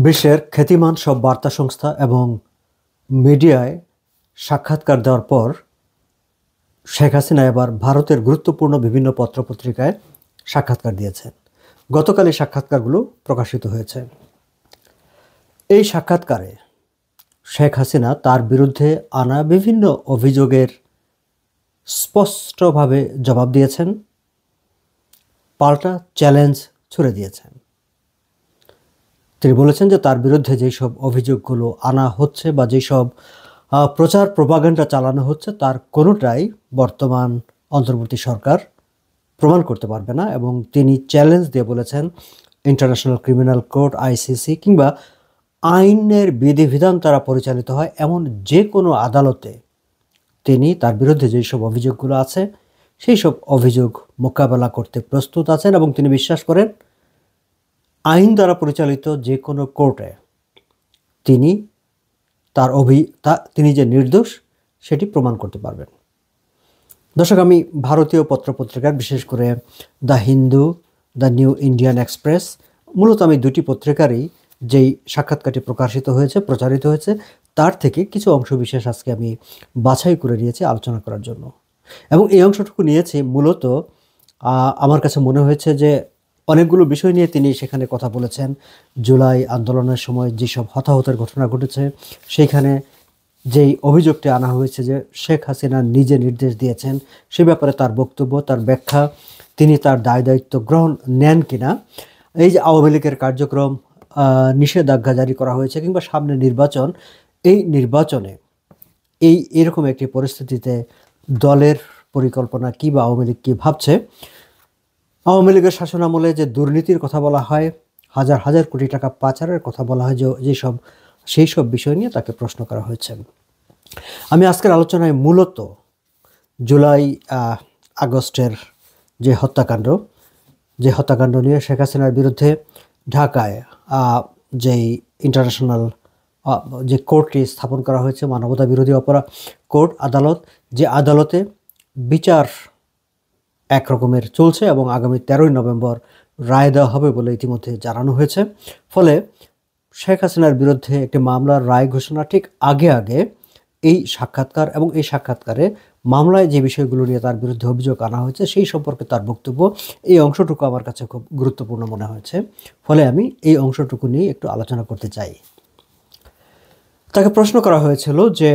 বিশ্বের খ্যাতিমান সব বার্তা সংস্থা এবং মিডিয়ায় সাক্ষাৎকার দেওয়ার পর শেখ হাসিনা এবার ভারতের গুরুত্বপূর্ণ বিভিন্ন পত্রপত্রিকায় সাক্ষাৎকার দিয়েছেন। গতকাল এই সাক্ষাৎকারগুলো প্রকাশিত হয়েছে। এই সাক্ষাৎকারে শেখ হাসিনা তার বিরুদ্ধে আনা বিভিন্ন অভিযোগের স্পষ্টভাবে জবাব দিয়েছেন, পাল্টা চ্যালেঞ্জ ছুড়ে দিয়েছেন। তিনি বলেছেন যে তার বিরুদ্ধে যেসব অভিযোগগুলো আনা হচ্ছে বা যেসব প্রচার প্রপাগান্ডা চালানো হচ্ছে তার কোনোটাই বর্তমান অন্তর্বর্তী সরকার প্রমাণ করতে পারবে না, এবং তিনি চ্যালেঞ্জ দিয়ে বলেছেন ইন্টারন্যাশনাল ক্রিমিনাল কোর্ট আইসিসি কিংবা আইনের বিধিবিধান দ্বারা পরিচালিত হয় এমন যে কোনো আদালতে তিনি তার বিরুদ্ধে যেসব অভিযোগগুলো আছে সেই সব অভিযোগ মোকাবেলা করতে প্রস্তুত আছেন, এবং তিনি বিশ্বাস করেন আইন দ্বারা পরিচালিত যে কোনো কোর্টে তিনি তিনি যে নির্দোষ সেটি প্রমাণ করতে পারবেন। দর্শক, আমি ভারতীয় পত্রপত্রিকার বিশেষ করে the Hindu, the new Indian express, মূলত আমি দুটি পত্রিকারই যেই সাক্ষাৎকারটি প্রচারিত হয়েছে তার থেকে কিছু অংশ বিশেষ আজকে আমি বাছাই করে নিয়েছি আলোচনা করার জন্য। এবং এই অংশটুকু নিয়েছি মূলত আমার কাছে মনে হয়েছে যে অনেকগুলো বিষয় নিয়ে তিনি সেখানে কথা বলেছেন। জুলাই আন্দোলনের সময় যেসব হতাহতের ঘটনা ঘটেছে সেইখানে যেই অভিযোগটি আনা হয়েছে যে শেখ হাসিনা নিজে নির্দেশ দিয়েছেন, সে ব্যাপারে তার বক্তব্য, তার ব্যাখ্যা, তিনি তার দায়িত্ব গ্রহণ নেন কিনা, এই যে আওয়ামী লীগের কার্যক্রম নিষেধাজ্ঞা জারি করা হয়েছে কিংবা সামনে নির্বাচন, এই নির্বাচনে এরকম একটি পরিস্থিতিতে দলের পরিকল্পনা কী বা আওয়ামী লীগ কী ভাবছে, আওয়ামী লীগের শাসনামলে যে দুর্নীতির কথা বলা হয়, হাজার হাজার কোটি টাকা পাচারের কথা বলা হয়, সেই সব বিষয় নিয়ে তাকে প্রশ্ন করা হয়েছে। আমি আজকের আলোচনায় মূলত জুলাই আগস্টের যে হত্যাকাণ্ড নিয়ে শেখ হাসিনার বিরুদ্ধে ঢাকায় যেই ইন্টারন্যাশনাল যে কোর্টটি স্থাপন করা হয়েছে, মানবতা বিরোধী অপরাধ কোর্ট আদালত, যে আদালতে বিচার একরকমের চলছে এবং আগামী 13ই নভেম্বর রায় দেওয়া হবে বলে ইতিমধ্যে জানানো হয়েছে। ফলে শেখ হাসিনার বিরুদ্ধে একটি মামলার রায় ঘোষণা ঠিক আগে এই সাক্ষাৎকার, এবং এই সাক্ষাৎকারে মামলায় যে বিষয়গুলো নিয়ে তার বিরুদ্ধে অভিযোগ আনা হয়েছে সেই সম্পর্কে তার বক্তব্য, এই অংশটুকু আমার কাছে খুব গুরুত্বপূর্ণ মনে হয়েছে। ফলে আমি এই অংশটুকু নিয়ে একটু আলোচনা করতে চাই। তাকে প্রশ্ন করা হয়েছিল যে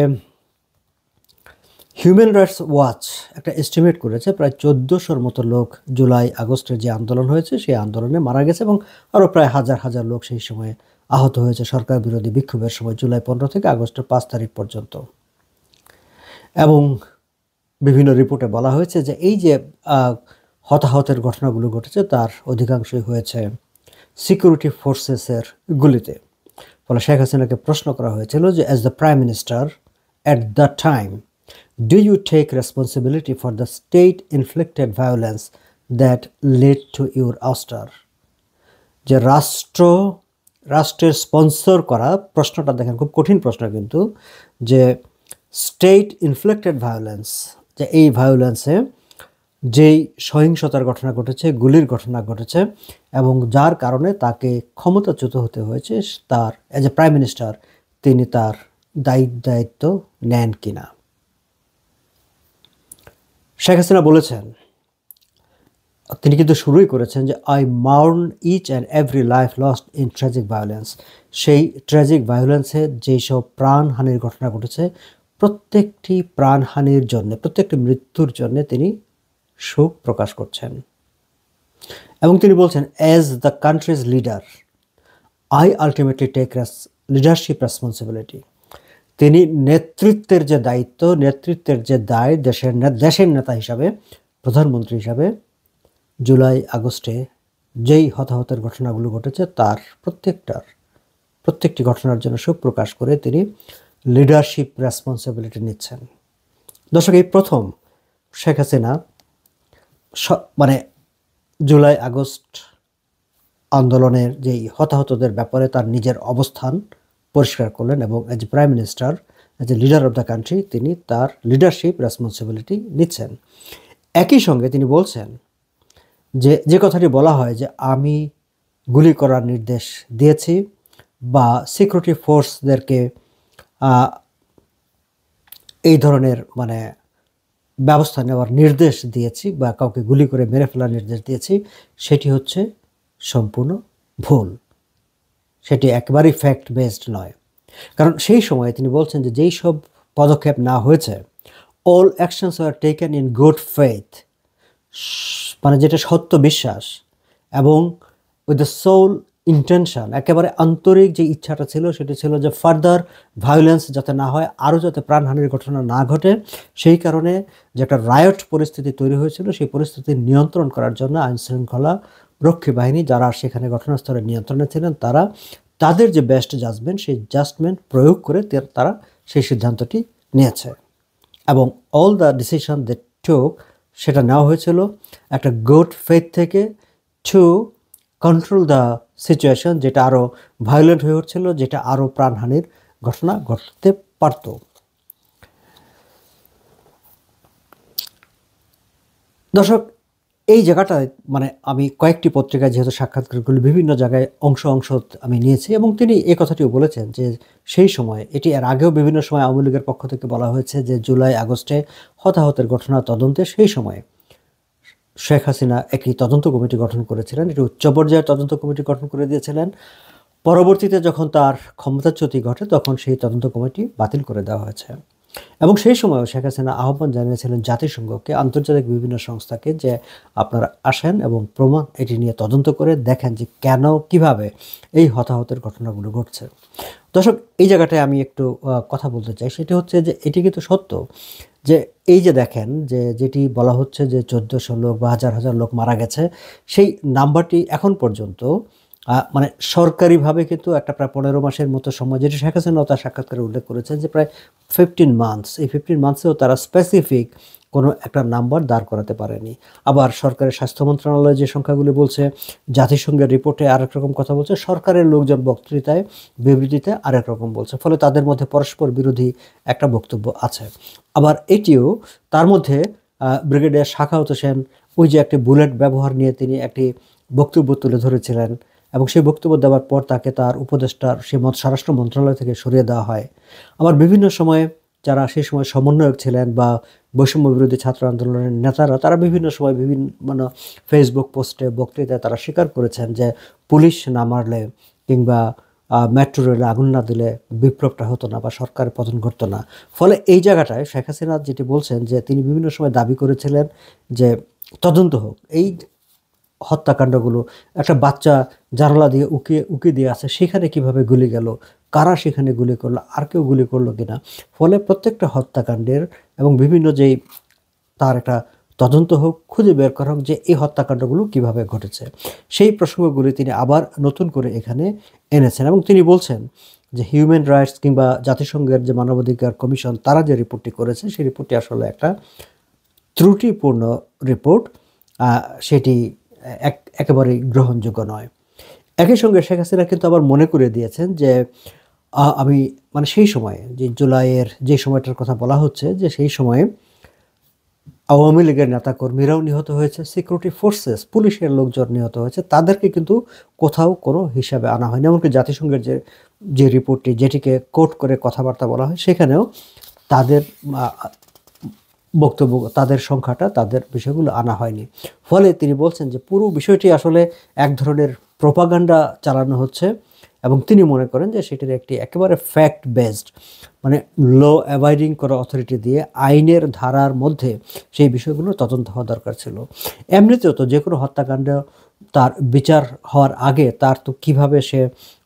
হিউম্যান রাইটস ওয়াচ একটা এস্টিমেট করেছে প্রায় 1400-র মতো লোক জুলাই আগস্টের যে আন্দোলন হয়েছে সেই আন্দোলনে মারা গেছে, এবং আরও প্রায় হাজার হাজার লোক সেই সময়ে আহত হয়েছে সরকার বিরোধী বিক্ষোভের সময়, জুলাই 15 থেকে আগস্টের 5 তারিখ পর্যন্ত। এবং বিভিন্ন রিপোর্টে বলা হয়েছে যে এই যে হতাহতের ঘটনাগুলো ঘটেছে তার অধিকাংশই হয়েছে সিকিউরিটি ফোর্সেসের গুলিতে। ফলে শেখ হাসিনাকে প্রশ্ন করা হয়েছিল যে as the prime minister at the time, do you take responsibility for the state-inflicted violence that led to your ouster? যে রাষ্ট্রের স্পন্সর করা, প্রশ্নটা দেখেন খুব কঠিন প্রশ্ন, কিন্তু যে স্টেট ইনফ্লিক্টেড ভায়োলেন্স, যে এই ভায়োলেন্সে যেই সহিংসতার ঘটনা ঘটেছে, গুলির ঘটনা ঘটেছে, এবং যার কারণে তাকে ক্ষমতাচ্যুত হতে হয়েছে, তার অ্যাজ এ প্রাইম মিনিস্টার তিনি তার দায়িত্ব নেন কিনা। শেখ হাসিনা বলেছেন, তিনি কিন্তু শুরুই করেছেন যে I mourn each and every life lost in tragic violence. সেই ট্র্যাজিক ভায়োলেন্সে যেসব প্রাণহানির ঘটনা ঘটেছে প্রত্যেকটি প্রাণহানির জন্য, প্রত্যেকটি মৃত্যুর জন্য তিনি শোক প্রকাশ করছেন। এবং তিনি বলছেন as the country's leader I ultimately take leadership responsibility. তিনি নেতৃত্বের যে দায়িত্ব, নেতৃত্বের যে দায়, দেশের নেতা হিসাবে, প্রধানমন্ত্রী হিসাবে জুলাই আগস্টে যেই হতাহতের ঘটনাগুলো ঘটেছে তার প্রত্যেকটি ঘটনার জন্য শোক প্রকাশ করে তিনি লিডারশিপ রেসপন্সিবিলিটি নিচ্ছেন। দর্শক, এই প্রথম শেখ হাসিনা জুলাই আগস্ট আন্দোলনের যেই হতাহতদের ব্যাপারে তার নিজের অবস্থান পরিষ্কার করলেন, এবং as a prime minister, as a leader of the country তিনি তার লিডারশিপ রেসপন্সিবিলিটি নিচ্ছেন। একই সঙ্গে তিনি বলছেন যে কথাটি বলা হয় যে আমি গুলি করার নির্দেশ দিয়েছি, বা সিকিউরিটি ফোর্সদেরকে এই ধরনের মানে ব্যবস্থা নেওয়ার নির্দেশ দিয়েছি বা কাউকে গুলি করে মেরে ফেলার নির্দেশ দিয়েছি, সেটি হচ্ছে সম্পূর্ণ ভুল। সেটি একেবারেই ফ্যাক্ট বেসড নয়। কারণ সেই সময়ে তিনি বলছেন যে যেই সব পদক্ষেপ নেওয়া হয়েছে, all actions are taken in good faith, মানে যেটা সত্য বিশ্বাস এবং উইথ দ্য সোল ইন্টেনশন, একেবারে আন্তরিক যে ইচ্ছাটা ছিল সেটি ছিল যে ফার্দার ভায়োলেন্স যাতে না হয়, আরও যাতে প্রাণহানির ঘটনা না ঘটে। সেই কারণে যে একটা রায়ট পরিস্থিতি তৈরি হয়েছিল, সেই পরিস্থিতি নিয়ন্ত্রণ করার জন্য আইনশৃঙ্খলা রক্ষী বাহিনী যারা সেখানে ঘটনাস্থলে নিয়ন্ত্রণে ছিলেন, তারা তাদের যে বেস্ট জাজমেন্ট, সেই জাজমেন্ট প্রয়োগ করে তারা সেই সিদ্ধান্তটি নিয়েছে। এবং অল দ্য ডিসিশন দে টুক, সেটা নেওয়া হয়েছিল একটা গুড ফেথ থেকে, টু কন্ট্রোল দ্য সিচুয়েশন, যেটা আরও ভায়োলেন্ট হয়ে উঠছিল, যেটা আরও প্রাণহানির ঘটনা ঘটতে পারত। দর্শক, এই জায়গাটায় মানে আমি কয়েকটি পত্রিকায় যেহেতু সাক্ষাৎকারগুলি বিভিন্ন জায়গায় অংশ আমি নিয়েছি, এবং তিনি এই কথাটিও বলেছেন যে সেই সময়, এটি এর আগেও বিভিন্ন সময় আওয়ামী লীগের পক্ষ থেকে বলা হয়েছে যে জুলাই আগস্টে হতাহতের ঘটনা তদন্তে সেই সময়ে শেখ হাসিনা একটি তদন্ত কমিটি গঠন করেছিলেন, একটি উচ্চ পর্যায়ের তদন্ত কমিটি গঠন করে দিয়েছিলেন। পরবর্তীতে যখন তার ক্ষমতাচ্যুতি ঘটে তখন সেই তদন্ত কমিটি বাতিল করে দেওয়া হয়েছে। এবং সেই সময়ও শেখ হাসিনা আহ্বান জানিয়েছিলেন জাতিসংঘকে, আন্তর্জাতিক বিভিন্ন সংস্থাকে, যে আপনারা আসেন এবং প্রমাণ এটি নিয়ে তদন্ত করে দেখেন যে কেন কিভাবে এই হতাহতের ঘটনাগুলো ঘটছে। দর্শক, এই জায়গাটায় আমি একটু কথা বলতে চাই, সেটি হচ্ছে যে এটি কিন্তু সত্য যে এই যে দেখেন যে যেটি বলা হচ্ছে যে 1400 লোক বা হাজার হাজার লোক মারা গেছে, সেই নাম্বারটি এখন পর্যন্ত মানে সরকারিভাবে কিন্তু একটা প্রায় 15 মাসের মতো সময়, যেটি শেখ হাসিনাও তার সাক্ষাৎকারে উল্লেখ করেছেন যে প্রায় 15 মান্থস, এই 15 মান্থসেও তারা স্পেসিফিক কোনো একটা নাম্বার দাঁড় করাতে পারেনি। আবার সরকারের স্বাস্থ্য মন্ত্রণালয় যে সংখ্যাগুলি বলছে, জাতিসংঘের রিপোর্টে আরেক রকম কথা বলছে, সরকারের লোকজন বক্তৃতায় বিবৃতিতে আরেক রকম বলছে, ফলে তাদের মধ্যে পরস্পর বিরোধী একটা বক্তব্য আছে। আবার এটিও তার মধ্যে ব্রিগেডিয়ার সাখাওয়াত হোসেন ওই যে একটি বুলেট ব্যবহার নিয়ে তিনি একটি বক্তব্য তুলে ধরেছিলেন, এবং সেই বক্তব্য দেওয়ার পর তাকে তার উপদেষ্টার সেই স্বরাষ্ট্র মন্ত্রণালয় থেকে সরিয়ে দেওয়া হয়। আবার বিভিন্ন সময়ে যারা সেই সময় সমন্বয়ক ছিলেন বা বৈষম্য বিরোধী ছাত্র আন্দোলনের নেতারা, তারা বিভিন্ন সময় বিভিন্ন মানে ফেসবুক পোস্টে বক্তৃতায় তারা স্বীকার করেছেন যে পুলিশ না মারলে কিংবা মেট্রো রেলে আগুন না দিলে বিপ্লবটা হতো না বা সরকারের পতন ঘটতো না। ফলে এই জায়গাটায় শেখ হাসিনা যেটি বলছেন যে তিনি বিভিন্ন সময় দাবি করেছিলেন যে তদন্ত হোক, এই হত্যাকাণ্ডগুলো, একটা বাচ্চা জানালা দিয়ে উকি দিয়ে আছে, সেখানে কিভাবে গুলি গেল, কারা সেখানে গুলি করলো, আর কেউ গুলি করলো কিনা। ফলে প্রত্যেকটা হত্যাকাণ্ডের এবং বিভিন্ন যেই তার একটা তদন্ত হোক, খুঁজে বের করা হোক যে এই হত্যাকাণ্ডগুলো কিভাবে ঘটেছে। সেই প্রসঙ্গগুলি তিনি আবার নতুন করে এখানে এনেছেন, এবং তিনি বলছেন যে হিউম্যান রাইটস কিংবা জাতিসংঘের যে মানবাধিকার কমিশন তারা যে রিপোর্টটি করেছে, সেই রিপোর্টটি আসলে একটা ত্রুটিপূর্ণ রিপোর্ট, সেটি একেবারেই গ্রহণযোগ্য নয়। একই সঙ্গে শেখ হাসিনা কিন্তু আবার মনে করে দিয়েছেন যে আমি মানে সেই সময়ে যে জুলাইয়ের যে সময়টার কথা বলা হচ্ছে, যে সেই সময়ে আওয়ামী লীগের নেতাকর্মীরাও নিহত হয়েছে, সিকিউরিটি ফোর্সেস পুলিশের লোকজন নিহত হয়েছে, তাদেরকে কিন্তু কোথাও কোনো হিসাবে আনা হয়নি। এমনকি জাতিসংঘের যে রিপোর্টটি, যেটিকে কোট করে কথাবার্তা বলা হয়, সেখানেও তাদের বক্তব্য, তাদের সংখ্যাটা, তাদের বিষয়গুলো আনা হয়নি। ফলে তিনি বলছেন যে পুরো বিষয়টি আসলে এক ধরনের প্রোপাগান্ডা চালানো হচ্ছে, এবং তিনি মনে করেন যে সেটির একটি একেবারে ফ্যাক্ট বেসড মানে ল অ্যাবাইডিং করা অথরিটি দিয়ে আইনের ধারার মধ্যে সেই বিষয়গুলো তদন্ত হওয়া দরকার ছিল। এমনিতেও তো যে কোনো হত্যাকাণ্ড তার বিচার হওয়ার আগে তার তো কীভাবে সে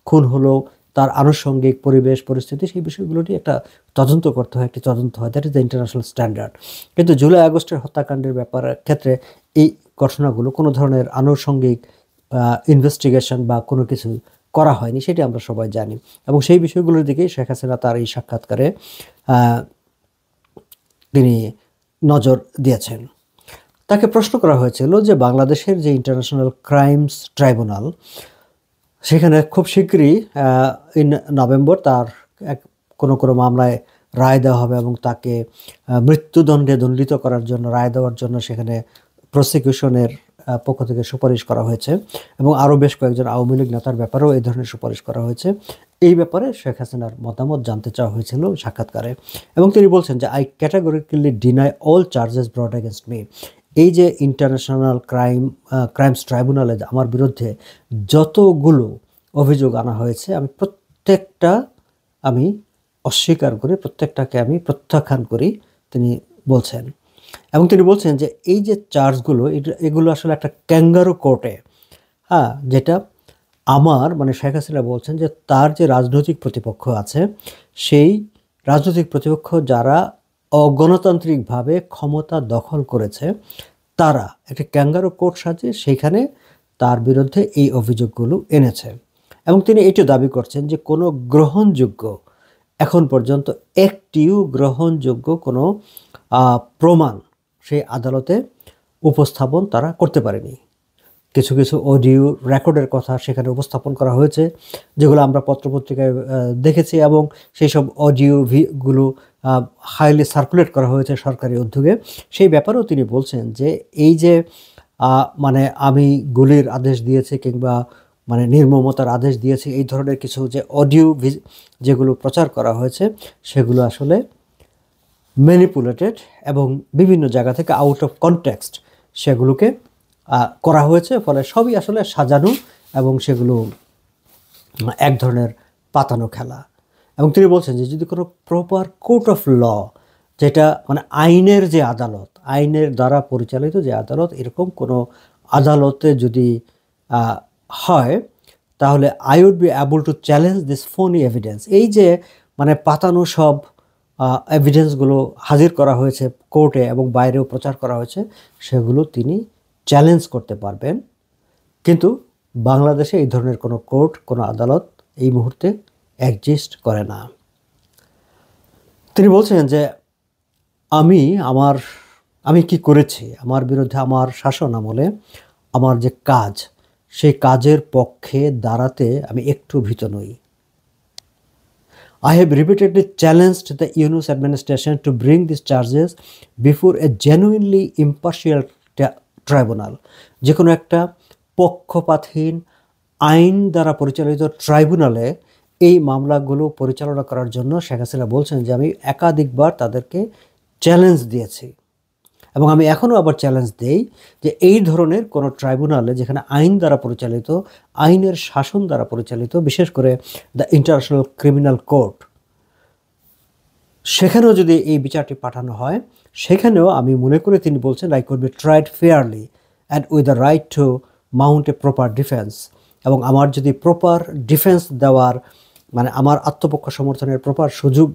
খুন হলো, তার আনুষঙ্গিক পরিবেশ পরিস্থিতি, সেই বিষয়গুলো নিয়ে একটা তদন্ত করতে হয়, একটি তদন্ত হয়, that is the international standard. কিন্তু জুলাই আগস্টের হত্যাকাণ্ডের ব্যাপারের ক্ষেত্রে এই ঘটনাগুলো কোনো ধরনের আনুষঙ্গিক ইনভেস্টিগেশন বা কোনো কিছু করা হয়নি, সেটি আমরা সবাই জানি। এবং সেই বিষয়গুলোর দিকেই শেখ হাসিনা তার এই সাক্ষাৎকারে তিনি নজর দিয়েছেন। তাকে প্রশ্ন করা হয়েছিল যে বাংলাদেশের যে ইন্টারন্যাশনাল ক্রাইমস ট্রাইব্যুনাল, সেখানে খুব শীঘ্রই ইন নভেম্বর তার কোনো মামলায় রায় দেওয়া হবে, এবং তাকে মৃত্যুদণ্ডে দণ্ডিত করার জন্য রায় দেওয়ার জন্য সেখানে প্রসিকিউশনের পক্ষ থেকে সুপারিশ করা হয়েছে এবং আরও বেশ কয়েকজন আওয়ামী লীগ নেতার ব্যাপারেও এই ধরনের সুপারিশ করা হয়েছে। এই ব্যাপারে শেখ হাসিনার মতামত জানতে চাওয়া হয়েছিল সাক্ষাৎকারে, এবং তিনি বলছেন যে I categorically deny all charges ব্রট against me. এই যে ইন্টারন্যাশনাল ক্রাইমস ট্রাইব্যুনালে আমার বিরুদ্ধে যতগুলো অভিযোগ আনা হয়েছে আমি প্রত্যেকটা আমি অস্বীকার করি, প্রত্যেকটাকে আমি প্রত্যাখ্যান করি, তিনি বলছেন। এবং তিনি বলছেন যে এই যে চার্জগুলো এগুলো আসলে একটা ক্যাঙ্গারু কোর্টে, হ্যাঁ, যেটা আমার মানে শেখ হাসিনা বলছেন যে তার যে রাজনৈতিক প্রতিপক্ষ আছে সেই রাজনৈতিক প্রতিপক্ষ যারা অগণতান্ত্রিকভাবে ক্ষমতা দখল করেছে তারা একটা ক্যাঙ্গারু কোর্ট সাজিয়ে সেইখানে তার বিরুদ্ধে এই অভিযোগগুলো এনেছে। এবং তিনি এটিও দাবি করছেন যে কোনো গ্রহণযোগ্য, এখন পর্যন্ত একটিও গ্রহণযোগ্য কোনো প্রমাণ সেই আদালতে উপস্থাপন তারা করতে পারেনি। কিছু কিছু অডিও রেকর্ডের কথা সেখানে উপস্থাপন করা হয়েছে, যেগুলো আমরা পত্রপত্রিকায় দেখেছি, এবং সেই সব অডিওগুলো হাইলি সার্কুলেট করা হয়েছে সরকারি উদ্যোগে। সেই ব্যাপারেও তিনি বলছেন যে এই যে মানে আমি গুলির আদেশ দিয়েছি কিংবা মানে নির্মমতার আদেশ দিয়েছি, এই ধরনের কিছু যে অডিও যেগুলো প্রচার করা হয়েছে সেগুলো আসলে ম্যানিপুলেটেড এবং বিভিন্ন জায়গা থেকে আউট অফ কনটেক্সট সেগুলোকে করা হয়েছে, ফলে সবই আসলে সাজানো এবং সেগুলো এক ধরনের পাতানো খেলা। এবং তিনি বলছেন যে যদি কোনো প্রপার কোর্ট অফ ল, যেটা মানে আইনের যে আদালত, আইনের দ্বারা পরিচালিত যে আদালত, এরকম কোনো আদালতে যদি হয় তাহলে I would be able to challenge this phony evidence. এই যে মানে পাতানো সব এভিডেন্সগুলো হাজির করা হয়েছে কোর্টে এবং বাইরেও প্রচার করা হয়েছে, সেগুলো তিনি চ্যালেঞ্জ করতে পারবেন। কিন্তু বাংলাদেশে এই ধরনের কোনো কোর্ট, কোনো আদালত এই মুহূর্তে এক্সিস্ট করে না। তিনি বলছেন যে আমি কি করেছি, আমার বিরুদ্ধে আমার শাসন আমলে আমার যে কাজ, সেই কাজের পক্ষে দাঁড়াতে আমি একটু ভীত নই। I have repeatedly challenged the Yunus administration to bring these charges before a genuinely impartial tribunal. যে কোনো একটা পক্ষপাতহীন আইন দ্বারা পরিচালিত ট্রাইব্যুনালে এই মামলাগুলো পরিচালনা করার জন্য শেখ হাসিনা বলছেন যে আমি একাধিকবার তাদেরকে চ্যালেঞ্জ দিয়েছি এবং আমি এখনও আবার চ্যালেঞ্জ দেই যে এই ধরনের কোনো ট্রাইব্যুনালে যেখানে আইন দ্বারা পরিচালিত, আইনের শাসন দ্বারা পরিচালিত, বিশেষ করে দ্য ইন্টারন্যাশনাল ক্রিমিনাল কোর্ট, সেখানেও যদি এই বিচারটি পাঠানো হয়, সেখানেও আমি মনে করি, তিনি বলছেন, I could be tried fairly and with the right two Mount a proper defence. এবং আমার যদি প্রপার ডিফেন্স দেওয়ার মানে আমার আত্মপক্ষ সমর্থনের প্রপার সুযোগ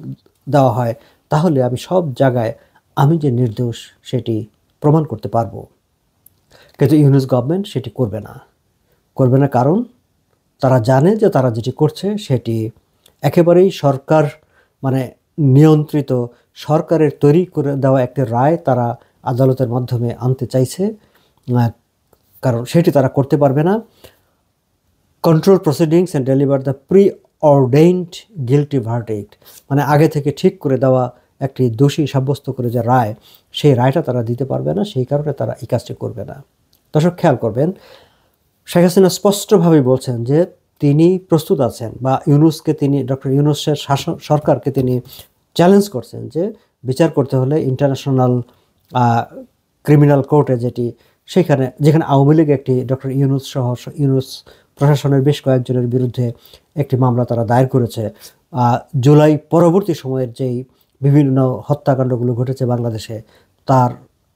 দেওয়া হয়, তাহলে আমি সব জায়গায় আমি যে নির্দোষ সেটি প্রমাণ করতে পারবো। কিন্তু ইউনুস গভর্নমেন্ট সেটি করবে না, কারণ তারা জানে যে তারা যেটি করছে সেটি একেবারেই সরকার মানে নিয়ন্ত্রিত, সরকারের তৈরি করে দেওয়া একটি রায় তারা আদালতের মাধ্যমে আনতে চাইছে, কারণ সেটি তারা করতে পারবে না। Control proceedings and deliver the preordained guilty verdict, মানে আগে থেকে ঠিক করে দেওয়া একটি দোষী সাব্যস্ত করে যে রায়, সেই রায়টা তারা দিতে পারবে না, সেই কারণে তারা এই কাজটি করবে না। দর্শক খেয়াল করবেন, শেখ হাসিনা স্পষ্টভাবেই বলছেন যে তিনি প্রস্তুত আছেন, বা ইউনুসকে তিনি, ডক্টর ইউনুসের সরকারকে তিনি চ্যালেঞ্জ করছেন যে বিচার করতে হলে ইন্টারন্যাশনাল ক্রিমিনাল কোর্টে, যেখানে আওয়ামী লীগ একটি ডক্টর ইউনুস সহ ইউনুস প্রশাসনের বেশ কয়েকজনের বিরুদ্ধে একটি মামলা তারা দায়ের করেছে জুলাই পরবর্তী সময়ের যেই বিভিন্ন হত্যাকাণ্ডগুলো ঘটেছে বাংলাদেশে, তার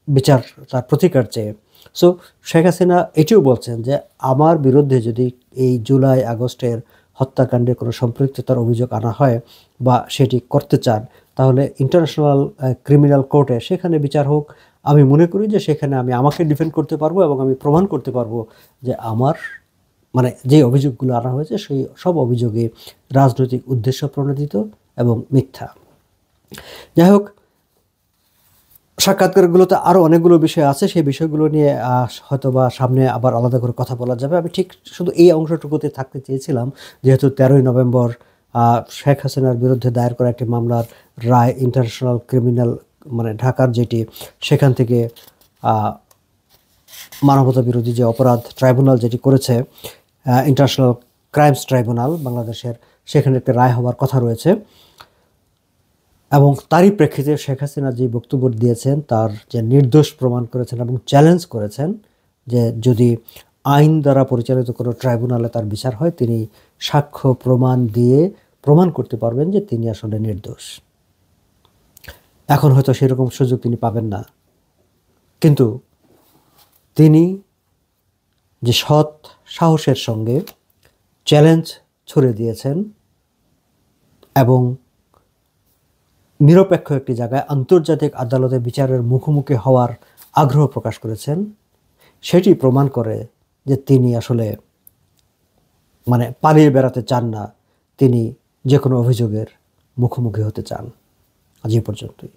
বিচার, তার প্রতিকার চেয়ে। সো শেখ হাসিনা এটিও বলছেন যে আমার বিরুদ্ধে যদি এই জুলাই আগস্টের হত্যাকাণ্ডে কোনো সম্পৃক্ততার অভিযোগ আনা হয় বা সেটি করতে চান, তাহলে ইন্টারন্যাশনাল ক্রিমিনাল কোর্টে সেখানে বিচার হোক। আমি মনে করি যে সেখানে আমি আমাকে ডিফেন্ড করতে পারবো এবং আমি প্রমাণ করতে পারবো যে আমার মানে যে অভিযোগগুলো আনা হয়েছে সেই সব অভিযোগে রাজনৈতিক উদ্দেশ্য প্রণোদিত এবং মিথ্যা। যাই হোক, সাক্ষাৎকারগুলোতে আরও অনেকগুলো বিষয় আছে, সেই বিষয়গুলো নিয়ে হয়তো বা সামনে আবার আলাদা করে কথা বলা যাবে। আমি ঠিক শুধু এই অংশটুকুতে থাকতে চেয়েছিলাম, যেহেতু 13ই নভেম্বর শেখ হাসিনার বিরুদ্ধে দায়ের করা একটি মামলার রায় ইন্টারন্যাশনাল ক্রিমিনাল মানে ঢাকার যেটি, সেখান থেকে মানবতা বিরোধী যে অপরাধ ট্রাইব্যুনাল যেটি করেছে, ইন্টারন্যাশনাল ক্রাইমস ট্রাইব্যুনাল বাংলাদেশের, সেখানে একটা রায় হওয়ার কথা রয়েছে। এবং তারই প্রেক্ষিতে শেখ হাসিনা যে বক্তব্য দিয়েছেন, তার যে নির্দোষ প্রমাণ করেছেন এবং চ্যালেঞ্জ করেছেন যে যদি আইন দ্বারা পরিচালিত কোনো ট্রাইব্যুনালে তার বিচার হয়, তিনি সাক্ষ্য প্রমাণ দিয়ে প্রমাণ করতে পারবেন যে তিনি আসলে নির্দোষ। এখন হয়তো সেরকম সুযোগ তিনি পাবেন না, কিন্তু তিনি যে সৎ সাহসের সঙ্গে চ্যালেঞ্জ ছুড়ে দিয়েছেন এবং নিরপেক্ষ একটি জায়গায় আন্তর্জাতিক আদালতে বিচারের মুখোমুখি হওয়ার আগ্রহ প্রকাশ করেছেন, সেটি প্রমাণ করে যে তিনি আসলে পালিয়ে বেড়াতে চান না, তিনি যে কোনো অভিযোগের মুখোমুখি হতে চান। আজ এই পর্যন্তই।